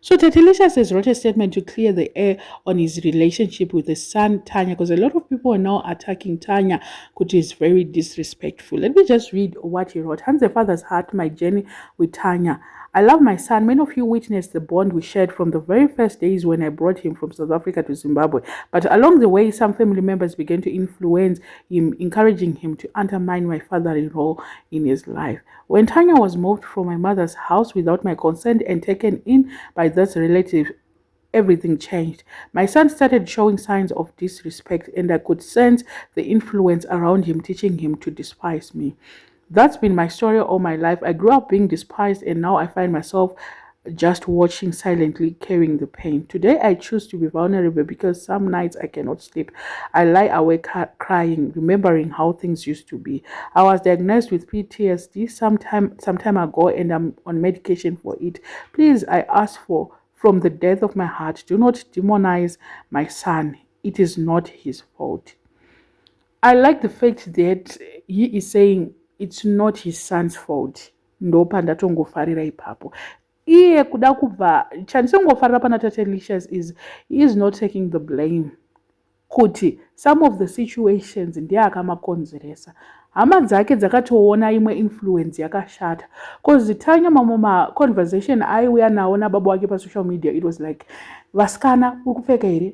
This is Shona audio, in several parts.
So Tatilicious has wrote a statement to clear the air on his relationship with his son Tanya, because a lot of people are now attacking Tanya, which is very disrespectful. Let me just read what he wrote. Hans, the father's heart, my journey with Tanya. I love my son. Many of you witnessed the bond we shared from the very first days when I brought him from South Africa to Zimbabwe. But along the way, some family members began to influence him, encouraging him to undermine my fatherly role in his life. When Tanya was moved from my mother's house without my consent and taken in by this relative, everything changed. My son started showing signs of disrespect, and I could sense the influence around him, teaching him to despise me. That's been my story all my life. I grew up being despised, and now I find myself just watching silently, carrying the pain. Today, I choose to be vulnerable because some nights I cannot sleep. I lie awake crying, remembering how things used to be. I was diagnosed with PTSD some time ago, and I'm on medication for it. Please, I ask for, from the depth of my heart, do not demonize my son. It is not his fault. I like the fact that he is saying it's not his son's fault. Ndopa ndatongofarira ipapo. Iye kuda kubva chandisongofarira pana Tatilicious is he is not taking the blame. Kuti some of the situations ndiye akamakonzeresa. Hama dzake dzakatoona imwe influence yakashata. Cause Tanya mamoma conversation aiuya nawo nababa wake pa social media, it was like vasikana uri kupfeka here,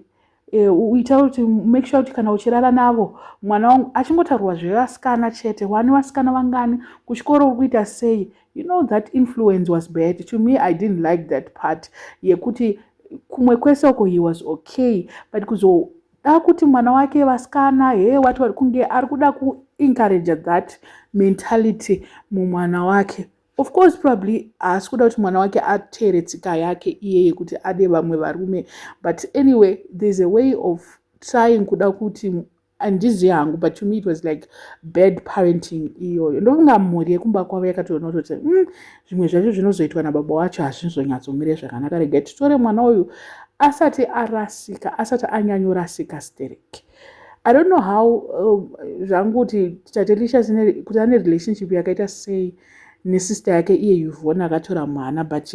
uita kuti make sure kuti kana uchirara navo mwana wangu achingotaurwa zvevasikana chete, wani vasikana vangani kuchikoro uri kuita sei. You know, that influence was bad. To me, I didn't like that part. Yekuti kumwe kwese uko he was okay, but kuzoda kuti mwana wake vasikana watu vari kunge ari kuda encourage that mentality mumwana wake. Of course, probably asi kuda kuti mwana wake atere tsika yake iye yekuti ade vamwe varume, but anyway, there's a way of trying kuda kuti handizi hangu, but to me it was like bad parenting iyoyo. Ndofunga mhuri yekumba kwavo yakatoona kuti zvimwe zvacho zvinozoitwa nababa wacho hazvizonyatsomire zvakanaka, rega titore mwana uyu asati arasika, asati anyanyorasika stereki. I don't know how zvangu kuti Tatilicious kuti ane relationship yakaita sei nesister yake iye Yvonne akatora mwana, but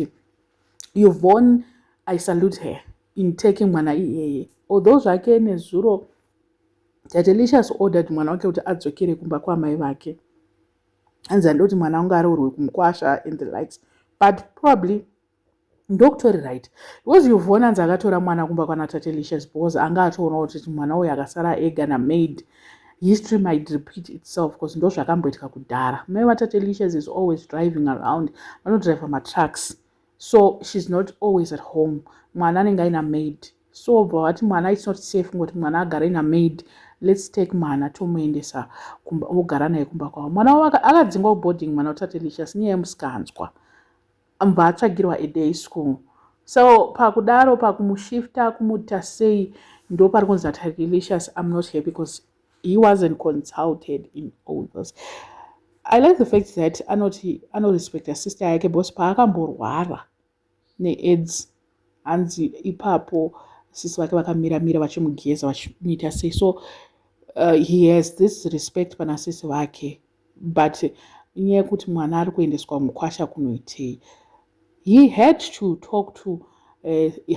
Yvonne, I salute her in taking mwana iyeye. Although zvake nezuro Tatilicious ordered mwana wake kuti adzokere kumba kwamai vake. Hanzi handoti mwana wangu aroorwe kumukwasha and the likes. But probably ndokutori right. Because Yvonne hanzi akatora mwana kumba kwana Tatilicious because anga atoona kuti mwana uyu akasara ega namaid, history might repeat itself, because ndo zvakamboitika kudhara. Mai vaTatilicious is always driving around, vanodrive matrucks, so she's not always at home. Mwana anenge aina maid, so vati mwana it's not safe ngoti mwana agara ina maid, let's take mwana tomuendesa ogara naye kumba kwavo. Mwana wake akadzingwa boarding mwana waTatilicious niye musikanzwa, ambva atsvagirwa a day school. So pakudaro pakumushifta kumuita sei ndo pari kunzi Tatilicious, I'm not happy because he wasn't consulted in all this. I like the fact that anorespecta sister yake because paakamborwara neAIDS hanzi ipapo sisi vake vakamira vachimugeza vachimuita sei. So he has this respect pana sisi vake, but inyaya yekuti mwana ari kuendeswa mukwasha kunoitei. He had to talk to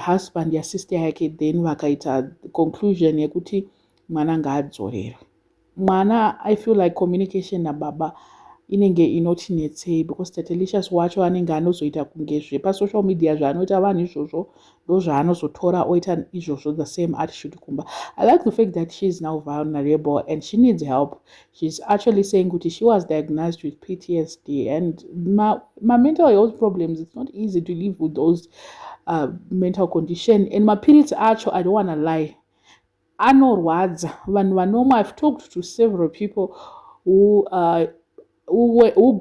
husband yasister yake, then vakaita conclusion yekuti mwana ngaadzorere. Mwana, I feel like communication nababa inenge inotinetsei, because Tatilicious wacho anenge anozoita kunge zvepasocial media zvaanoita vanhu izvozvo ndo zvaanozotora oita izvozvo the same attitude kumba. I like the fact that she is now vulnerable and she needs help. She's actually saying kuti she was diagnosed with PTSD and my mental health problems. It's not easy to live with those mental condition, and mapirits acho, I don't want to lie, anorwadza vanhu vanoma. I've talked to several people who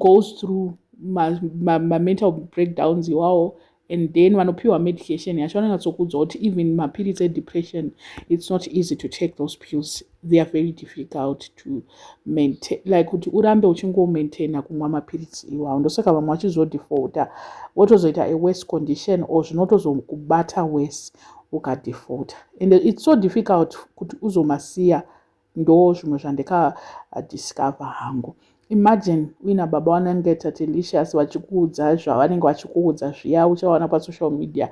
goes through my mental breakdowns iwawo, and then vanopiwa medication yacho vanonyatsokudza kuti even mapirits depression, it's not easy to take those pills. They are very difficult to maintain, like kuti urambe uchingomaintaina kumwa mapirits iwawo. Ndosaka vamwe vachizodefaulta wotozoita a worse condition or zvinotozokubata worse ukadefaulta, and it's so difficult kuti uzomasiya. Ndo zvimwe zvandikadiscover hangu. Imagine uina baba vanenge Tatilicious vachikuudza zvavanenge vachikuudza zviya uchaona pasocial media,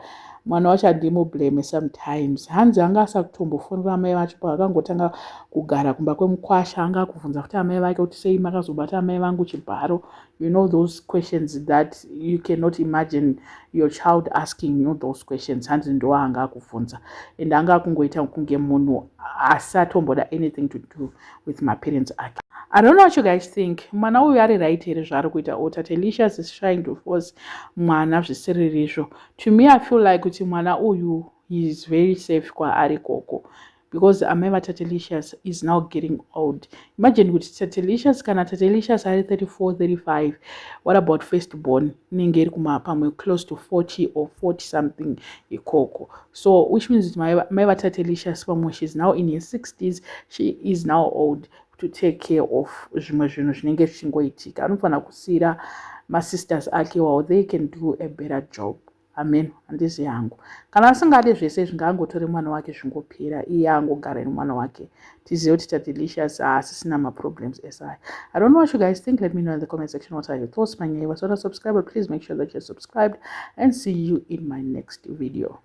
mwana wacho handimublame sometimes. Hanzi anga asakutombofonera mai vacho paakangotanga kugara kumba kwemukwasha, anga akubvunza kuti amai vake kuti sei makazobata amai vangu chibharo. You know those questions that you cannot imagine your child asking you those questions. Hanzi ndo anga akubvunza, and anga akungoita kunge munhu asatomboda anything to do with maparents ake. I don't know what you guys think. Mwana uyu ari right here zvaari kuita, or Tatilicious is trying to force mwana zvisiri izvo. To me, I feel like kuti mwana uyu is very safe kwaari koko, because amai vaTatilicious is now getting old. Imagine kuti Tatilicious kana Tatilicious ari 34, 35. What about firstborn? Inenge iri pamwe close to 40 or 40 something ikoko. So which means mai vaTatilicious pamwe she's now in her 60s, she is now old to take care of zvimwe zvinhu zvinenge zvichingoitika. Anofanira kusiyira masisters ake while they can do a better job. Amen. Handizi yangu. Kana asingade zvese zvingangotore mwana wake zvingopera, iye angogara nemwana wake. Tizive kuti Tatilicious asisina maproblems esai. I don't know what you guys think. Let me know in the comment section what are your thoughts. Manye wasona subscribe, please make sure that you're subscribed, and see you in my next video.